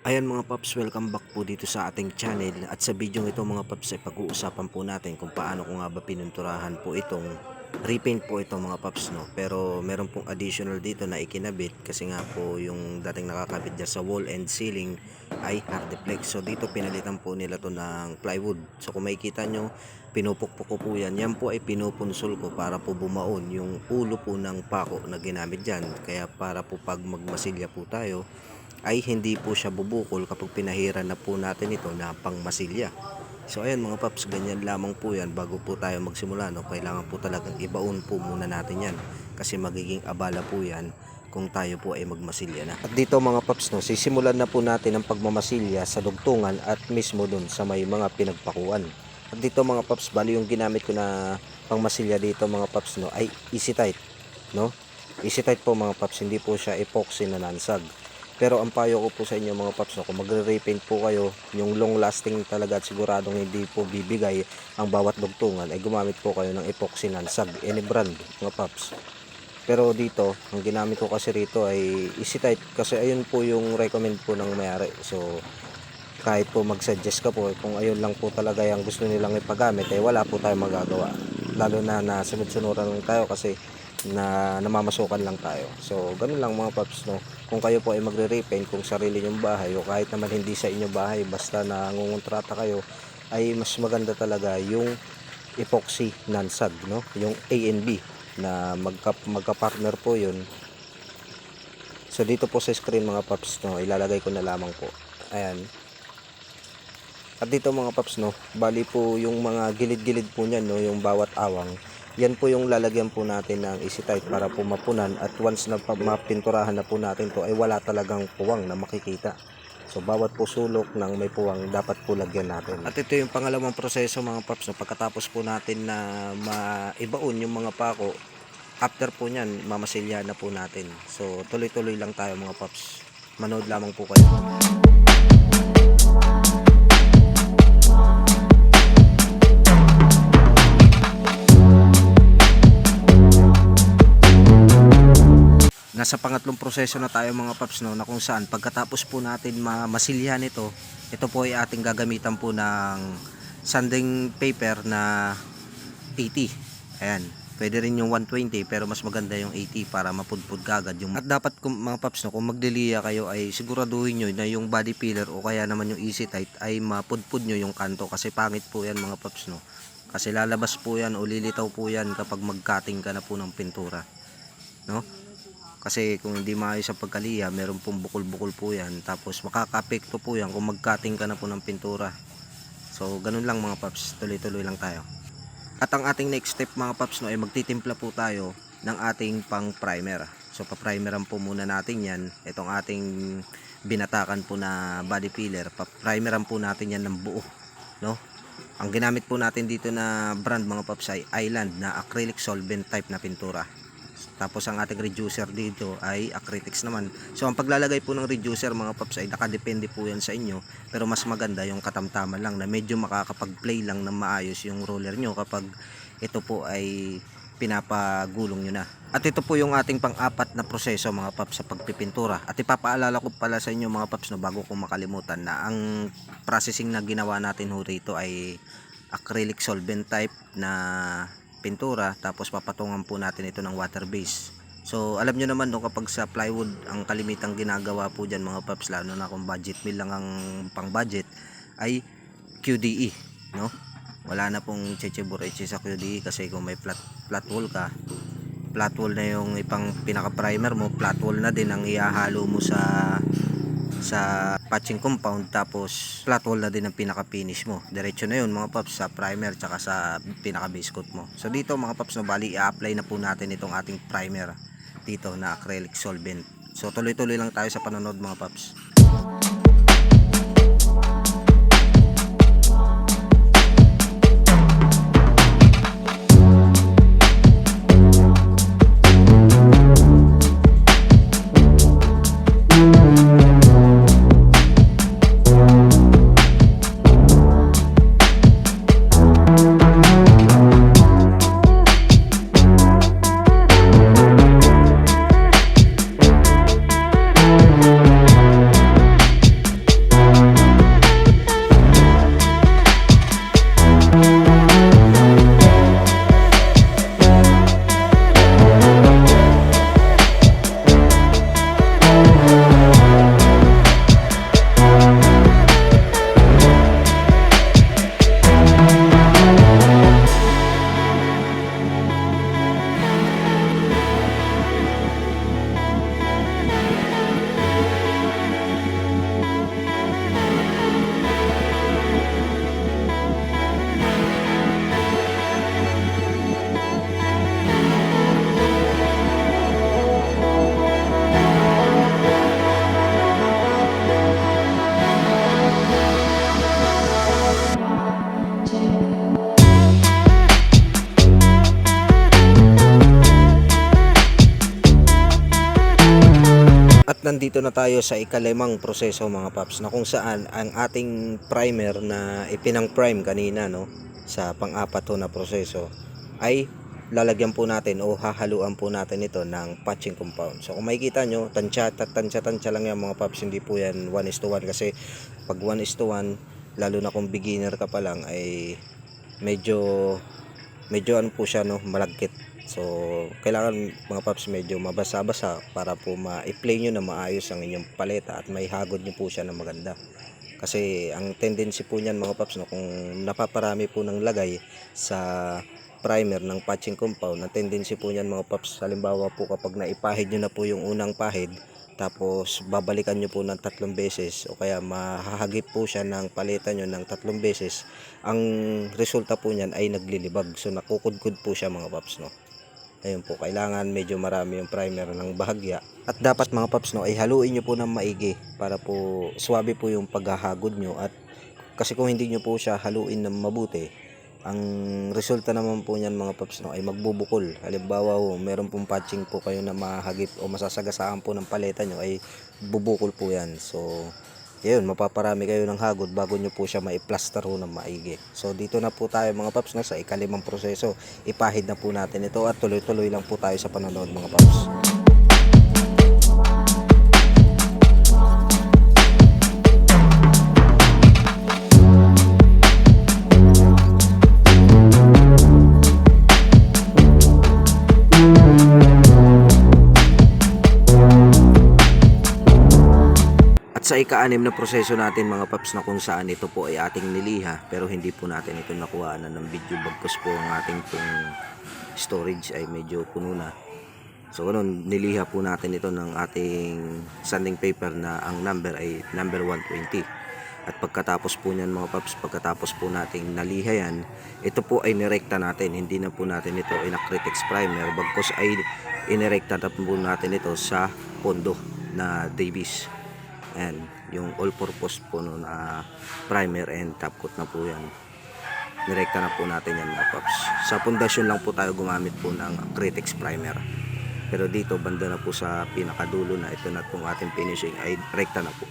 Ayan mga paps, welcome back po dito sa ating channel. At sa video ito mga paps ay pag-uusapan po natin kung paano ko nga ba pinunturahan po itong repaint po ito mga paps, no. Pero meron pong additional dito na ikinabit kasi nga po yung dating nakakabit dyan sa wall and ceiling ay hardiplex. So dito pinalitan po nila to ng plywood. So kung makikita nyo, pinupukpok ko po yan. Yan po ay pinupunsol ko para po bumaon yung ulo po ng pako na ginamit dyan. Kaya para po pag magmasilya po tayo ay hindi po siya bubukol kapag pinahiran na po natin ito na pangmasilya. So ayan mga paps, ganyan lamang po yan bago po tayo magsimula, no. Kailangan po talagang ibaon po muna natin yan kasi magiging abala po yan kung tayo po ay magmasilya na. At dito mga paps, no, sisimulan na po natin ang pagmamasilya sa dugtungan at mismo dun sa may mga pinagpakuan. At dito mga paps, bali yung ginamit ko na pangmasilya dito mga paps, no, ay easy tight, no. Easy tight po mga paps, hindi po siya epoxy na nansag. Pero ang payo ko po sa inyo mga paps, no, kung magre-repaint po kayo, yung long lasting talaga at siguradong hindi po bibigay ang bawat dugtungan, ay gumamit po kayo ng epoxy nansag, any brand mga paps. Pero dito, ang ginamit ko kasi rito ay easy tight kasi ayun po yung recommend po ng mayari. So kahit po mag-suggest ka po, kung ayun lang po talaga yung gusto nilang ipagamit, ay wala po tayong magagawa. Lalo na sunod-sunuran lang tayo kasi na namamasukan lang tayo. So ganun lang mga paps, no. Kung kayo po ay magre-repaint kung sarili nyong bahay o kahit naman hindi sa inyong bahay, basta nangungontrata kayo, ay mas maganda talaga yung epoxy nansag, no, yung A and B na magka-partner po yun. So dito po sa screen mga paps, no, ilalagay ko na lamang po. Ayan. At dito mga paps, no, bali po yung mga gilid-gilid po niyan, no, yung bawat awang, yan po yung lalagyan po natin ng easy tight para po mapunan, at once na mapinturahan na po natin to ay wala talagang puwang na makikita. So bawat po sulok ng may puwang dapat po lagyan natin. At ito yung pangalawang proseso mga paps, no, pagkatapos po natin na maibaon yung mga pako, after po nyan mamasilya na po natin. So tuloy-tuloy lang tayo mga paps, manood lamang po kayo. Nasa pangatlong proseso na tayo mga paps, no, na kung saan pagkatapos po natin masilyahan ito po ay ating gagamitan po ng sanding paper na 80. Ayan, pwede rin yung 120 pero mas maganda yung 80 para mapudpud kagad yung. At dapat mga paps, no, kung magdiliya kayo ay siguraduhin nyo na yung body filler o kaya naman yung easy tight ay mapudpud nyo yung kanto kasi pangit po yan mga paps, no. Kasi lalabas po yan o lilitaw po yan kapag mag-cutting ka na po ng pintura, no. Kasi kung hindi maayos ang pagkaliya, meron pong bukol-bukol po yan. Tapos makaka-apekto po yan kung mag-cutting ka na po ng pintura. So ganun lang mga paps, tuloy-tuloy lang tayo. At ang ating next step mga paps, no, ay magtitimpla po tayo ng ating pang primer. So pa-primeran po muna natin yan. Itong ating binatakan po na body filler, pa-primeran po natin yan ng buo, no. Ang ginamit po natin dito na brand mga paps ay Island na acrylic solvent type na pintura. Tapos ang ating reducer dito ay acrylics naman. So ang paglalagay po ng reducer mga paps ay nakadepende po yan sa inyo. Pero mas maganda yung katamtaman lang na medyo makakapag-play lang na maayos yung roller nyo kapag ito po ay pinapagulong nyo na. At ito po yung ating pang-apat na proseso mga paps sa pagpipintura. At ipapaalala ko pala sa inyo mga paps, no, bago kong makalimutan, na ang processing na ginawa natin ho rito ay acrylic solvent type na pintura, tapos papatungan po natin ito ng water base. So alam nyo naman, no, kapag sa plywood ang kalimitang ginagawa po dyan mga paps, lalo na kung budget meal lang ang pang budget, ay QDE, no. Wala na pong chechebureche sa QDE kasi kung may flat wall ka, flat wall na yung ipang pinaka primer mo, flat wall na din ang ihahalo mo sa patching compound, tapos flat wall na din ang pinaka finish mo. Diretso na yun mga paps sa primer tsaka sa pinaka base coat mo. So dito mga paps, no, bali i-apply na po natin itong ating primer dito na acrylic solvent. So tuloy-tuloy lang tayo sa panonood mga paps. dito na tayo sa ikalimang proseso mga paps, na kung saan ang ating primer na ipinang prime kanina, no, sa pang-apat ho na proseso ay lalagyan po natin o hahaluan po natin ito ng patching compound. So kung makikita nyo, tansya lang yan mga paps, hindi po yan 1:1 kasi pag 1:1, lalo na kung beginner ka pa lang, ay medyo ano po siya, no, malagkit. So kailangan mga paps medyo mabasa-basa para po ma-play nyo na maayos ang inyong paleta at may hagod nyo po siya na maganda. Kasi ang tendency po niyan mga paps, no, kung napaparami po ng lagay sa primer ng patching compound, ang tendency po niyan mga paps, halimbawa po kapag naipahid nyo na po yung unang pahid, tapos babalikan nyo po ng 3 beses o kaya mahahagip po siya ng paleta nyo ng 3 beses, ang resulta po niyan ay naglilibag. So nakukudkod po siya mga paps, no. Ayun po, kailangan medyo marami yung primer ng bahagya. At dapat mga paps, no, ay haluin nyo po ng maigi para po swabe po yung paghahagod nyo. At kasi kung hindi nyo po siya haluin ng mabuti, ang resulta naman po niyan mga paps, no, ay magbubukol. Halimbawa ho, meron pong patching po kayo na mahagip o masasagasaan po ng paleta nyo, ay bubukol po yan. So yun, mapaparami kayo ng hagod bago nyo po siya maiplaster ho ng maigi. So dito na po tayo mga paps, no, sa ikalimang proseso. Ipahid na po natin ito at tuloy-tuloy lang po tayo sa panonood mga paps. Sa ika-anim na proseso natin mga paps, na kung saan ito po ay ating niliha pero hindi po natin ito nakuha na ng video bagkus po ang ating pong storage ay medyo puno na. So ganun, niliha po natin ito ng ating sanding paper na ang number ay number 120. At pagkatapos po niyan mga paps, pagkatapos po nating naliha yan, ito po ay nirekta natin. Hindi na po natin ito inacritex primer bagkus ay inirekta na po natin ito sa pondo na Davis. Ayan, yung all-purpose po no, na primer and top coat na po yan. Nirekta na po natin yan mga paps. Sa pundasyon lang po tayo gumamit po ng Critex primer. Pero dito banda na po sa pinakadulo na ito na pong ating finishing ay rekta na po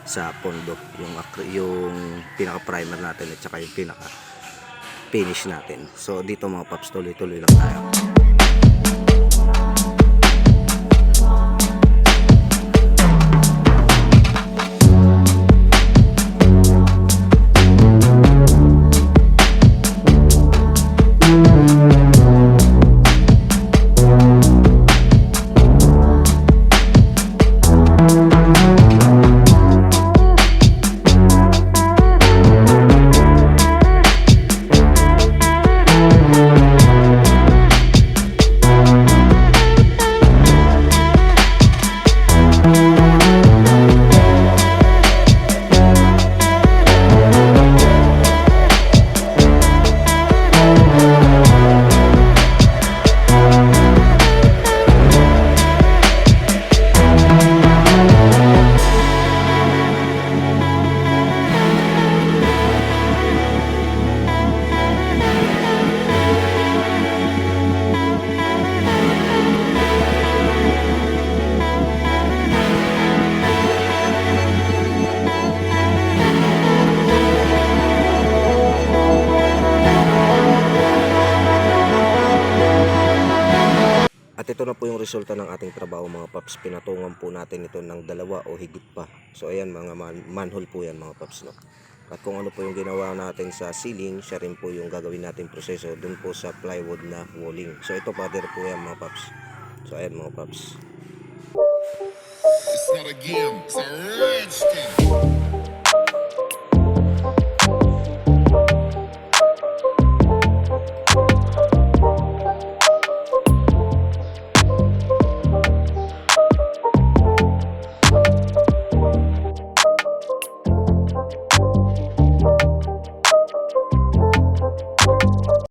sa pondo. Yung pinaka-primer natin at saka yung pinaka-finish natin. So dito mga paps, tuloy-tuloy lang tayo. At ito na po yung resulta ng ating trabaho mga paps. Pinatungan po natin ito ng 2 o higit pa. So ayan, mga manhole po yan mga paps, no? At kung ano po yung ginawa natin sa ceiling, siya rin po yung gagawin natin proseso dun po sa plywood na walling. So ito pader po yan mga paps. So ayan mga paps. It's not a game, it's a rich thing.